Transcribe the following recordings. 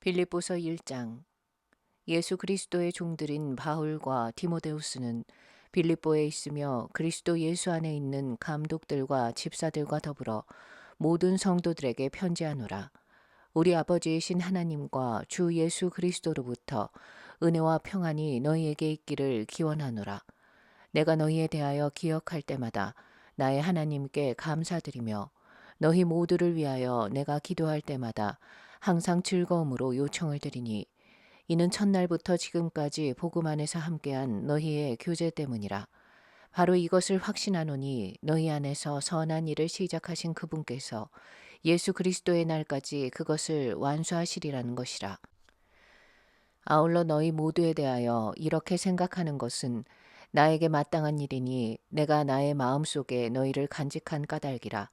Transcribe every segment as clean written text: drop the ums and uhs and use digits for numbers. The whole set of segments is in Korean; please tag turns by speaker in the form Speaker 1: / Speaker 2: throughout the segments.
Speaker 1: 빌립보서 1장. 예수 그리스도의 종들인 바울과 디모데우스는 빌립보에 있으며 그리스도 예수 안에 있는 감독들과 집사들과 더불어 모든 성도들에게 편지하노라. 우리 아버지이신 하나님과 주 예수 그리스도로부터 은혜와 평안이 너희에게 있기를 기원하노라. 내가 너희에 대하여 기억할 때마다 나의 하나님께 감사드리며 너희 모두를 위하여 내가 기도할 때마다 항상 즐거움으로 요청을 드리니 이는 첫날부터 지금까지 복음 안에서 함께한 너희의 교제 때문이라. 바로 이것을 확신하노니 너희 안에서 선한 일을 시작하신 그분께서 예수 그리스도의 날까지 그것을 완수하시리라는 것이라. 아울러 너희 모두에 대하여 이렇게 생각하는 것은 나에게 마땅한 일이니 내가 나의 마음속에 너희를 간직한 까닭이라.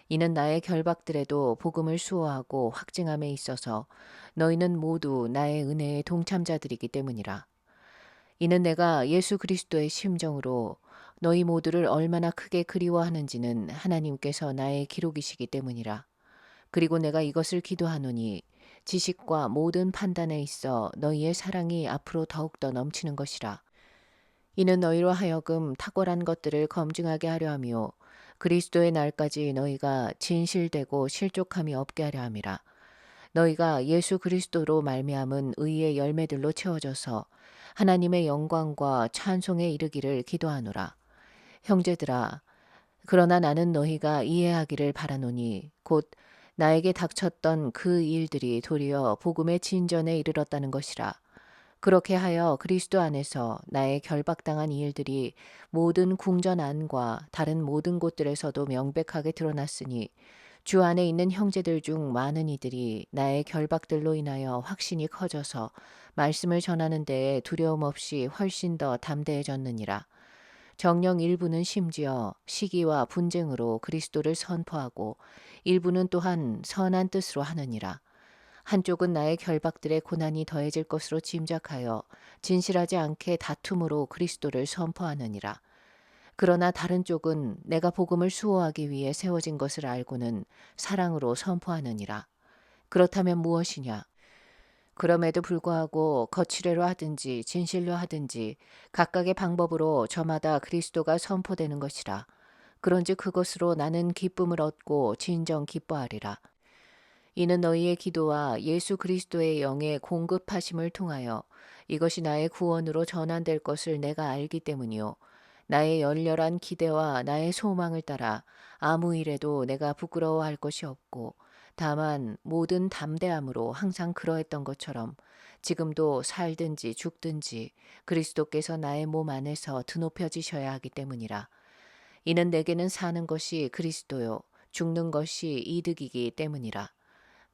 Speaker 1: 이는 나의 결박들에도 복음을 수호하고 확증함에 있어서 너희는 모두 나의 은혜의 동참자들이기 때문이라. 이는 내가 예수 그리스도의 심정으로 너희 모두를 얼마나 크게 그리워하는지는 하나님께서 나의 기록이시기 때문이라. 그리고 내가 이것을 기도하노니 지식과 모든 판단에 있어 너희의 사랑이 앞으로 더욱더 넘치는 것이라. 이는 너희로 하여금 탁월한 것들을 검증하게 하려 하며 그리스도의 날까지 너희가 진실되고 실족함이 없게 하려 함이라. 너희가 예수 그리스도로 말미암은 의의 열매들로 채워져서 하나님의 영광과 찬송에 이르기를 기도하노라. 형제들아, 그러나 나는 너희가 이해하기를 바라노니 곧 나에게 닥쳤던 그 일들이 도리어 복음의 진전에 이르렀다는 것이라. 그렇게 하여 그리스도 안에서 나의 결박당한 이 일들이 모든 궁전 안과 다른 모든 곳들에서도 명백하게 드러났으니 주 안에 있는 형제들 중 많은 이들이 나의 결박들로 인하여 확신이 커져서 말씀을 전하는 데에 두려움 없이 훨씬 더 담대해졌느니라. 정령 일부는 심지어 시기와 분쟁으로 그리스도를 선포하고 일부는 또한 선한 뜻으로 하느니라. 한쪽은 나의 결박들의 고난이 더해질 것으로 짐작하여 진실하지 않게 다툼으로 그리스도를 선포하느니라. 그러나 다른 쪽은 내가 복음을 수호하기 위해 세워진 것을 알고는 사랑으로 선포하느니라. 그렇다면 무엇이냐? 그럼에도 불구하고 거칠애로 하든지 진실로 하든지 각각의 방법으로 저마다 그리스도가 선포되는 것이라. 그런즉 그것으로 나는 기쁨을 얻고 진정 기뻐하리라. 이는 너희의 기도와 예수 그리스도의 영의 공급하심을 통하여 이것이 나의 구원으로 전환될 것을 내가 알기 때문이요. 나의 열렬한 기대와 나의 소망을 따라 아무 일에도 내가 부끄러워할 것이 없고 다만 모든 담대함으로 항상 그러했던 것처럼 지금도 살든지 죽든지 그리스도께서 나의 몸 안에서 드높여지셔야 하기 때문이라. 이는 내게는 사는 것이 그리스도요 죽는 것이 이득이기 때문이라.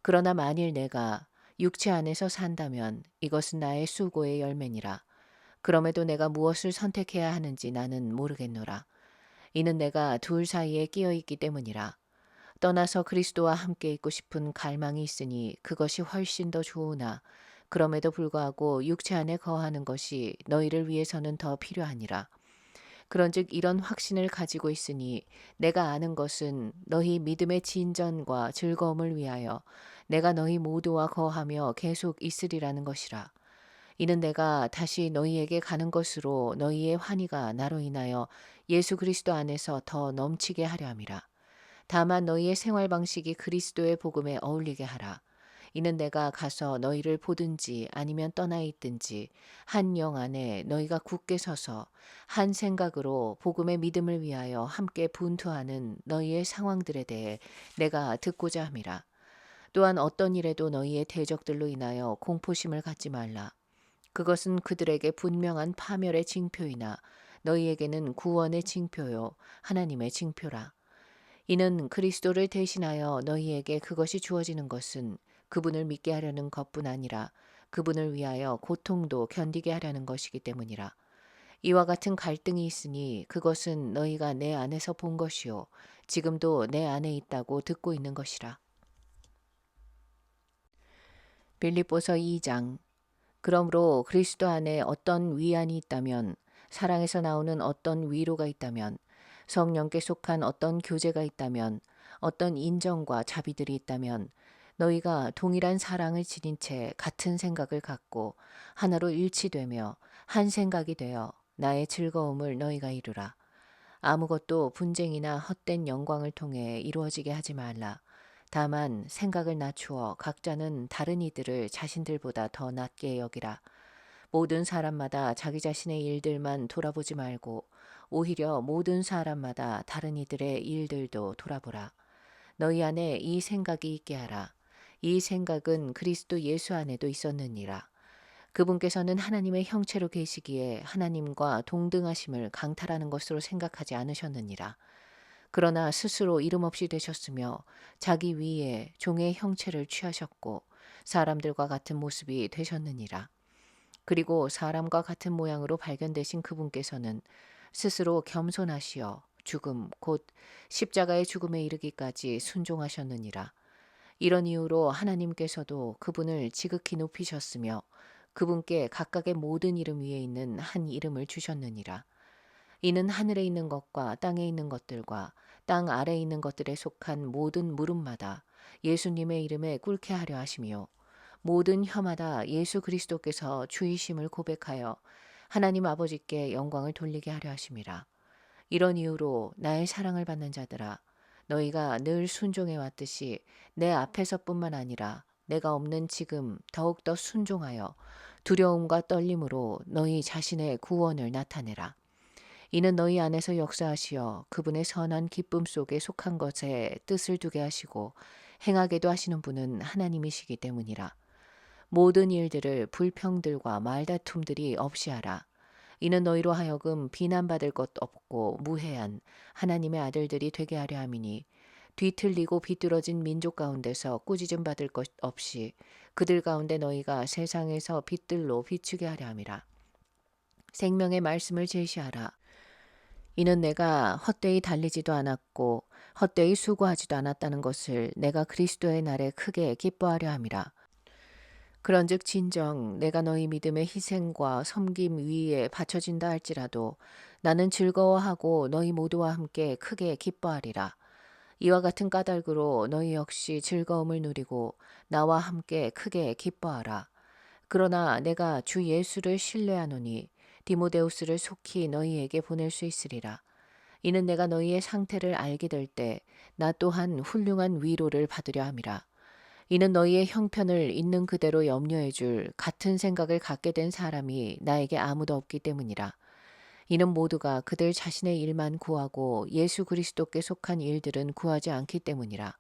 Speaker 1: 그러나 만일 내가 육체 안에서 산다면 이것은 나의 수고의 열매니라. 그럼에도 내가 무엇을 선택해야 하는지 나는 모르겠노라. 이는 내가 둘 사이에 끼어 있기 때문이라. 떠나서 그리스도와 함께 있고 싶은 갈망이 있으니 그것이 훨씬 더 좋으나 그럼에도 불구하고 육체 안에 거하는 것이 너희를 위해서는 더 필요하니라. 그런즉 이런 확신을 가지고 있으니 내가 아는 것은 너희 믿음의 진전과 즐거움을 위하여 내가 너희 모두와 거하며 계속 있으리라는 것이라. 이는 내가 다시 너희에게 가는 것으로 너희의 환희가 나로 인하여 예수 그리스도 안에서 더 넘치게 하려 함이라. 다만 너희의 생활 방식이 그리스도의 복음에 어울리게 하라. 이는 내가 가서 너희를 보든지 아니면 떠나 있든지 한 영 안에 너희가 굳게 서서 한 생각으로 복음의 믿음을 위하여 함께 분투하는 너희의 상황들에 대해 내가 듣고자 함이라. 또한 어떤 일에도 너희의 대적들로 인하여 공포심을 갖지 말라. 그것은 그들에게 분명한 파멸의 징표이나 너희에게는 구원의 징표요 하나님의 징표라. 이는 그리스도를 대신하여 너희에게 그것이 주어지는 것은 그분을 믿게 하려는 것뿐 아니라 그분을 위하여 고통도 견디게 하려는 것이기 때문이라. 이와 같은 갈등이 있으니 그것은 너희가 내 안에서 본 것이요 지금도 내 안에 있다고 듣고 있는 것이라. 빌립보서 2장. 그러므로 그리스도 안에 어떤 위안이 있다면 사랑에서 나오는 어떤 위로가 있다면 성령께 속한 어떤 교제가 있다면 어떤 인정과 자비들이 있다면 너희가 동일한 사랑을 지닌 채 같은 생각을 갖고 하나로 일치되며 한 생각이 되어 나의 즐거움을 너희가 이루라. 아무것도 분쟁이나 헛된 영광을 통해 이루어지게 하지 말라. 다만 생각을 낮추어 각자는 다른 이들을 자신들보다 더 낮게 여기라. 모든 사람마다 자기 자신의 일들만 돌아보지 말고 오히려 모든 사람마다 다른 이들의 일들도 돌아보라. 너희 안에 이 생각이 있게 하라. 이 생각은 그리스도 예수 안에도 있었느니라. 그분께서는 하나님의 형체로 계시기에 하나님과 동등하심을 강탈하는 것으로 생각하지 않으셨느니라. 그러나 스스로 이름 없이 되셨으며 자기 위에 종의 형체를 취하셨고 사람들과 같은 모습이 되셨느니라. 그리고 사람과 같은 모양으로 발견되신 그분께서는 스스로 겸손하시어 죽음 곧 십자가의 죽음에 이르기까지 순종하셨느니라. 이런 이유로 하나님께서도 그분을 지극히 높이셨으며 그분께 각각의 모든 이름 위에 있는 한 이름을 주셨느니라. 이는 하늘에 있는 것과 땅에 있는 것들과 땅 아래에 있는 것들에 속한 모든 무릎마다 예수님의 이름에 꿇게 하려 하심이요 모든 혀마다 예수 그리스도께서 주이심을 고백하여 하나님 아버지께 영광을 돌리게 하려 하심이라. 이런 이유로 나의 사랑을 받는 자들아 너희가 늘 순종해 왔듯이 내 앞에서뿐만 아니라 내가 없는 지금 더욱더 순종하여 두려움과 떨림으로 너희 자신의 구원을 나타내라. 이는 너희 안에서 역사하시어 그분의 선한 기쁨 속에 속한 것에 뜻을 두게 하시고 행하게도 하시는 분은 하나님이시기 때문이라. 모든 일들을 불평들과 말다툼들이 없이 하라. 이는 너희로 하여금 비난받을 것 없고 무해한 하나님의 아들들이 되게 하려 함이니 뒤틀리고 비뚤어진 민족 가운데서 꾸짖음 받을 것 없이 그들 가운데 너희가 세상에서 빛들로 비추게 하려 함이라. 생명의 말씀을 제시하라. 이는 내가 헛되이 달리지도 않았고 헛되이 수고하지도 않았다는 것을 내가 그리스도의 날에 크게 기뻐하려 함이라. 그런즉 진정 내가 너희 믿음의 희생과 섬김 위에 바쳐진다 할지라도 나는 즐거워하고 너희 모두와 함께 크게 기뻐하리라. 이와 같은 까닭으로 너희 역시 즐거움을 누리고 나와 함께 크게 기뻐하라. 그러나 내가 주 예수를 신뢰하노니 디모데우스를 속히 너희에게 보낼 수 있으리라. 이는 내가 너희의 상태를 알게 될 때 나 또한 훌륭한 위로를 받으려 함이라. 이는 너희의 형편을 있는 그대로 염려해 줄 같은 생각을 갖게 된 사람이 나에게 아무도 없기 때문이라. 이는 모두가 그들 자신의 일만 구하고 예수 그리스도께 속한 일들은 구하지 않기 때문이라.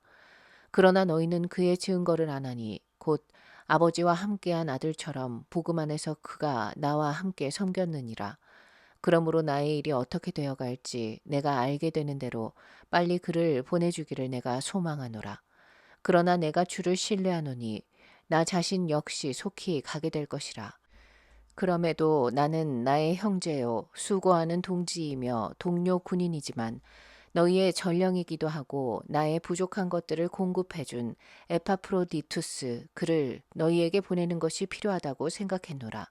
Speaker 1: 그러나 너희는 그의 증거를 안 하니 곧 아버지와 함께한 아들처럼 복음 안에서 그가 나와 함께 섬겼느니라. 그러므로 나의 일이 어떻게 되어갈지 내가 알게 되는 대로 빨리 그를 보내주기를 내가 소망하노라. 그러나 내가 주를 신뢰하노니 나 자신 역시 속히 가게 될 것이라. 그럼에도 나는 나의 형제요 수고하는 동지이며 동료 군인이지만 너희의 전령이기도 하고 나의 부족한 것들을 공급해준 에파프로디투스 그를 너희에게 보내는 것이 필요하다고 생각했노라.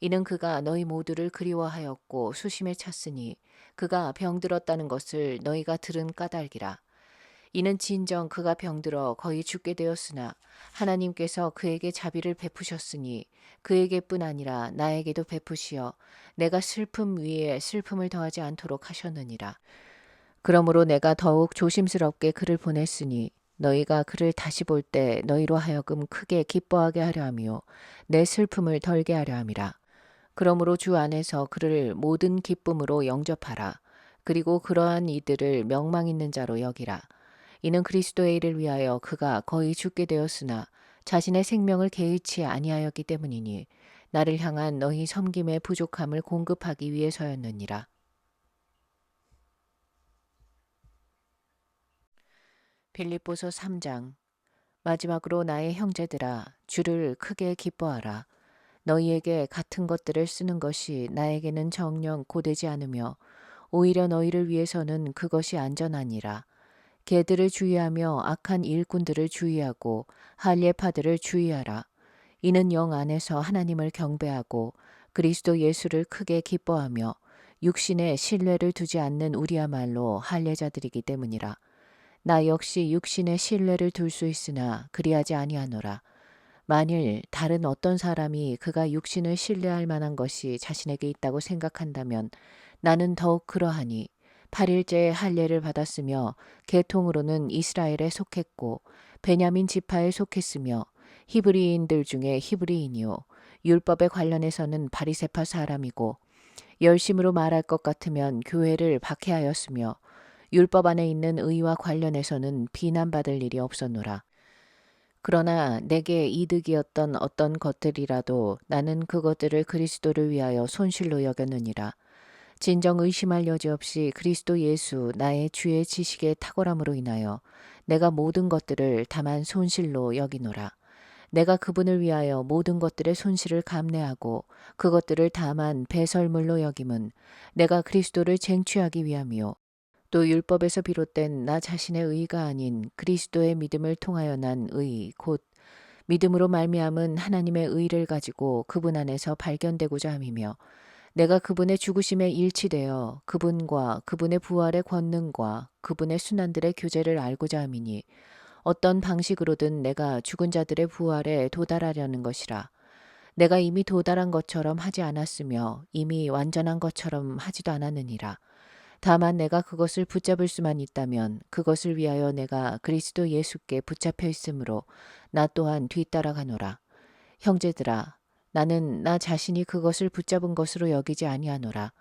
Speaker 1: 이는 그가 너희 모두를 그리워하였고 수심에 찼으니 그가 병들었다는 것을 너희가 들은 까닭이라. 이는 진정 그가 병들어 거의 죽게 되었으나 하나님께서 그에게 자비를 베푸셨으니 그에게뿐 아니라 나에게도 베푸시어 내가 슬픔 위에 슬픔을 더하지 않도록 하셨느니라. 그러므로 내가 더욱 조심스럽게 그를 보냈으니 너희가 그를 다시 볼 때 너희로 하여금 크게 기뻐하게 하려 하며 내 슬픔을 덜게 하려 함이라. 그러므로 주 안에서 그를 모든 기쁨으로 영접하라. 그리고 그러한 이들을 명망 있는 자로 여기라. 이는 그리스도의 일을 위하여 그가 거의 죽게 되었으나 자신의 생명을 개의치 아니하였기 때문이니 나를 향한 너희 섬김의 부족함을 공급하기 위해서였느니라. 빌립보서 3장. 마지막으로 나의 형제들아 주를 크게 기뻐하라. 너희에게 같은 것들을 쓰는 것이 나에게는 정녕 고되지 않으며 오히려 너희를 위해서는 그것이 안전하니라. 개들을 주의하며 악한 일꾼들을 주의하고 할례파들을 주의하라. 이는 영 안에서 하나님을 경배하고 그리스도 예수를 크게 기뻐하며 육신에 신뢰를 두지 않는 우리야말로 할례자들이기 때문이라. 나 역시 육신의 신뢰를 둘 수 있으나 그리하지 아니하노라. 만일 다른 어떤 사람이 그가 육신을 신뢰할 만한 것이 자신에게 있다고 생각한다면 나는 더욱 그러하니 8일째에 할례를 받았으며 계통으로는 이스라엘에 속했고 베냐민 지파에 속했으며 히브리인들 중에 히브리인이요 율법에 관련해서는 바리새파 사람이고 열심으로 말할 것 같으면 교회를 박해하였으며 율법 안에 있는 의와 관련해서는 비난받을 일이 없었노라. 그러나 내게 이득이었던 어떤 것들이라도 나는 그것들을 그리스도를 위하여 손실로 여겼느니라. 진정 의심할 여지 없이 그리스도 예수 나의 주의 지식의 탁월함으로 인하여 내가 모든 것들을 다만 손실로 여기노라. 내가 그분을 위하여 모든 것들의 손실을 감내하고 그것들을 다만 배설물로 여김은 내가 그리스도를 쟁취하기 위함이요. 또 율법에서 비롯된 나 자신의 의가 아닌 그리스도의 믿음을 통하여 난 의, 곧 믿음으로 말미암은 하나님의 의를 가지고 그분 안에서 발견되고자 함이며 내가 그분의 죽으심에 일치되어 그분과 그분의 부활의 권능과 그분의 순환들의 교제를 알고자 함이니 어떤 방식으로든 내가 죽은 자들의 부활에 도달하려는 것이라. 내가 이미 도달한 것처럼 하지 않았으며 이미 완전한 것처럼 하지도 않았느니라. 다만 내가 그것을 붙잡을 수만 있다면 그것을 위하여 내가 그리스도 예수께 붙잡혀 있으므로 나 또한 뒤따라가노라. 형제들아, 나는 나 자신이 그것을 붙잡은 것으로 여기지 아니하노라.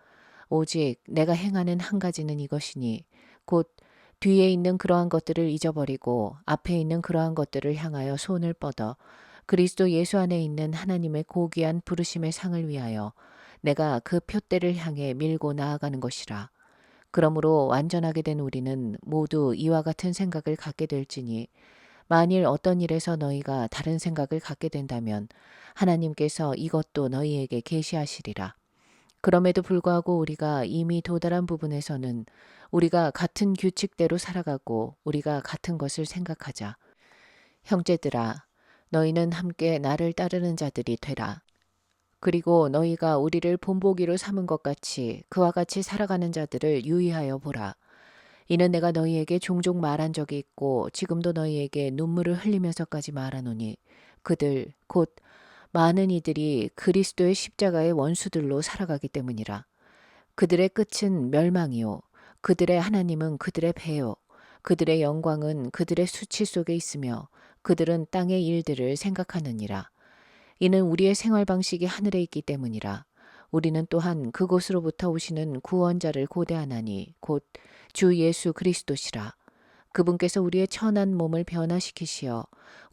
Speaker 1: 오직 내가 행하는 한 가지는 이것이니 곧 뒤에 있는 그러한 것들을 잊어버리고 앞에 있는 그러한 것들을 향하여 손을 뻗어 그리스도 예수 안에 있는 하나님의 고귀한 부르심의 상을 위하여 내가 그 표대를 향해 밀고 나아가는 것이라. 그러므로 완전하게 된 우리는 모두 이와 같은 생각을 갖게 될지니 만일 어떤 일에서 너희가 다른 생각을 갖게 된다면 하나님께서 이것도 너희에게 계시하시리라. 그럼에도 불구하고 우리가 이미 도달한 부분에서는 우리가 같은 규칙대로 살아가고 우리가 같은 것을 생각하자. 형제들아, 너희는 함께 나를 따르는 자들이 되라. 그리고 너희가 우리를 본보기로 삼은 것 같이 그와 같이 살아가는 자들을 유의하여 보라. 이는 내가 너희에게 종종 말한 적이 있고 지금도 너희에게 눈물을 흘리면서까지 말하노니 그들 곧 많은 이들이 그리스도의 십자가의 원수들로 살아가기 때문이라. 그들의 끝은 멸망이요 그들의 하나님은 그들의 배요 그들의 영광은 그들의 수치 속에 있으며 그들은 땅의 일들을 생각하느니라. 이는 우리의 생활 방식이 하늘에 있기 때문이라. 우리는 또한 그곳으로부터 오시는 구원자를 고대하나니 곧 주 예수 그리스도시라. 그분께서 우리의 천한 몸을 변화시키시어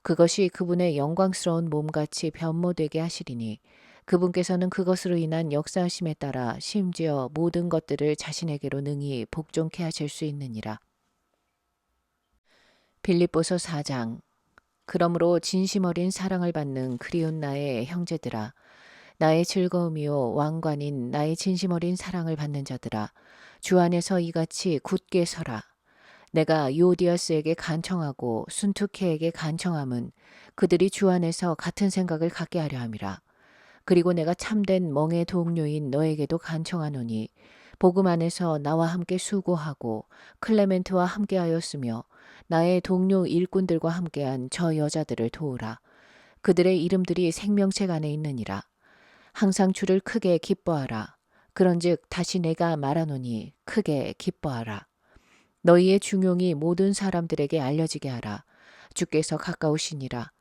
Speaker 1: 그것이 그분의 영광스러운 몸같이 변모되게 하시리니 그분께서는 그것으로 인한 역사하심에 따라 심지어 모든 것들을 자신에게로 능히 복종케 하실 수 있느니라. 빌립보서 4장. 그러므로 진심 어린 사랑을 받는 그리운 나의 형제들아, 나의 즐거움이요 왕관인 나의 진심 어린 사랑을 받는 자들아, 주 안에서 이같이 굳게 서라. 내가 요디아스에게 간청하고 순투케에게 간청함은 그들이 주 안에서 같은 생각을 갖게 하려 함이라. 그리고 내가 참된 멍의 동료인 너에게도 간청하노니 복음 안에서 나와 함께 수고하고 클레멘트와 함께하였으며 나의 동료 일꾼들과 함께한 저 여자들을 도우라. 그들의 이름들이 생명책 안에 있느니라. 항상 주를 크게 기뻐하라. 그런즉 다시 내가 말하노니 크게 기뻐하라. 너희의 중용이 모든 사람들에게 알려지게 하라. 주께서 가까우시니라.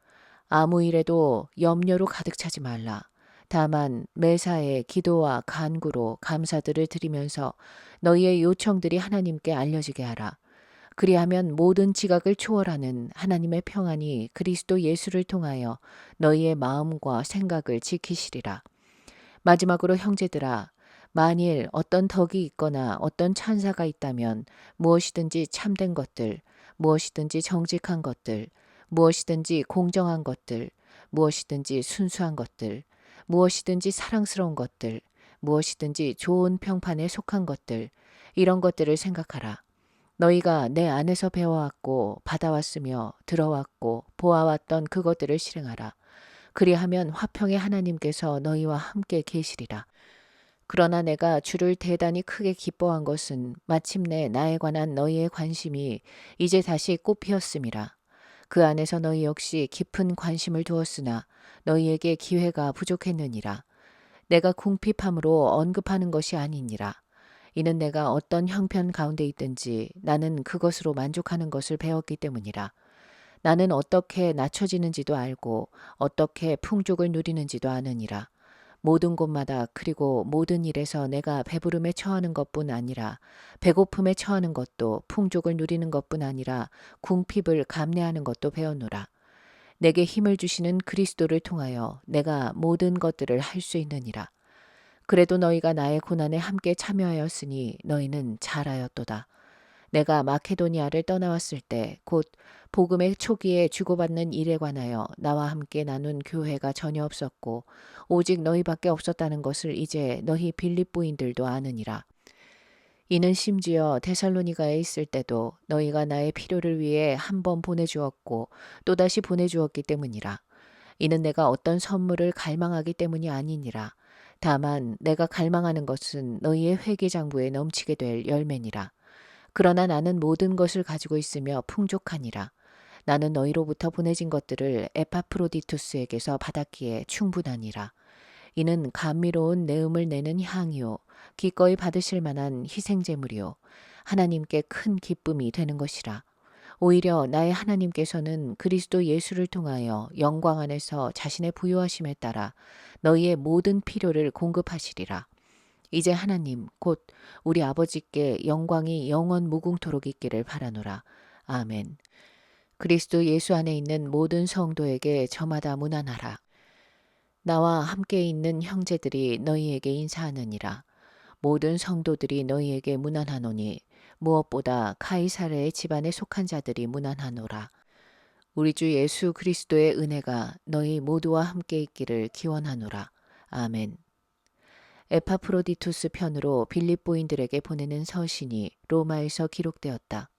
Speaker 1: 아무 일에도 염려로 가득 차지 말라. 다만 매사에 기도와 간구로 감사들을 드리면서 너희의 요청들이 하나님께 알려지게 하라. 그리하면 모든 지각을 초월하는 하나님의 평안이 그리스도 예수를 통하여 너희의 마음과 생각을 지키시리라. 마지막으로 형제들아, 만일 어떤 덕이 있거나 어떤 찬사가 있다면 무엇이든지 참된 것들, 무엇이든지 정직한 것들, 무엇이든지 공정한 것들, 무엇이든지 순수한 것들, 무엇이든지 사랑스러운 것들, 무엇이든지 좋은 평판에 속한 것들, 이런 것들을 생각하라. 너희가 내 안에서 배워왔고 받아왔으며 들어왔고 보아왔던 그것들을 실행하라. 그리하면 화평의 하나님께서 너희와 함께 계시리라. 그러나 내가 주를 대단히 크게 기뻐한 것은 마침내 나에 관한 너희의 관심이 이제 다시 꽃피었음이라. 그 안에서 너희 역시 깊은 관심을 두었으나 너희에게 기회가 부족했느니라. 내가 궁핍함으로 언급하는 것이 아니니라. 이는 내가 어떤 형편 가운데 있든지 나는 그것으로 만족하는 것을 배웠기 때문이라. 나는 어떻게 낮춰지는지도 알고 어떻게 풍족을 누리는지도 아느니라. 모든 곳마다 그리고 모든 일에서 내가 배부름에 처하는 것뿐 아니라 배고픔에 처하는 것도 풍족을 누리는 것뿐 아니라 궁핍을 감내하는 것도 배웠노라. 내게 힘을 주시는 그리스도를 통하여 내가 모든 것들을 할 수 있느니라. 그래도 너희가 나의 고난에 함께 참여하였으니 너희는 잘하였도다. 내가 마케도니아를 떠나왔을 때 곧 복음의 초기에 주고받는 일에 관하여 나와 함께 나눈 교회가 전혀 없었고 오직 너희밖에 없었다는 것을 이제 너희 빌립보인들도 아느니라. 이는 심지어 데살로니가에 있을 때도 너희가 나의 필요를 위해 한 번 보내주었고 또다시 보내주었기 때문이라. 이는 내가 어떤 선물을 갈망하기 때문이 아니니라. 다만 내가 갈망하는 것은 너희의 회개장부에 넘치게 될 열매니라. 그러나 나는 모든 것을 가지고 있으며 풍족하니라. 나는 너희로부터 보내진 것들을 에파프로디투스에게서 받았기에 충분하니라. 이는 감미로운 내음을 내는 향이요 기꺼이 받으실 만한 희생제물이요 하나님께 큰 기쁨이 되는 것이라. 오히려 나의 하나님께서는 그리스도 예수를 통하여 영광 안에서 자신의 부요하심에 따라 너희의 모든 필요를 공급하시리라. 이제 하나님 곧 우리 아버지께 영광이 영원 무궁토록 있기를 바라노라. 아멘. 그리스도 예수 안에 있는 모든 성도에게 저마다 문안하라. 나와 함께 있는 형제들이 너희에게 인사하느니라. 모든 성도들이 너희에게 문안하노니 무엇보다 카이사르의 집안에 속한 자들이 문안하노라. 우리 주 예수 그리스도의 은혜가 너희 모두와 함께 있기를 기원하노라. 아멘. 에파프로디투스 편으로 빌립보인들에게 보내는 서신이 로마에서 기록되었다.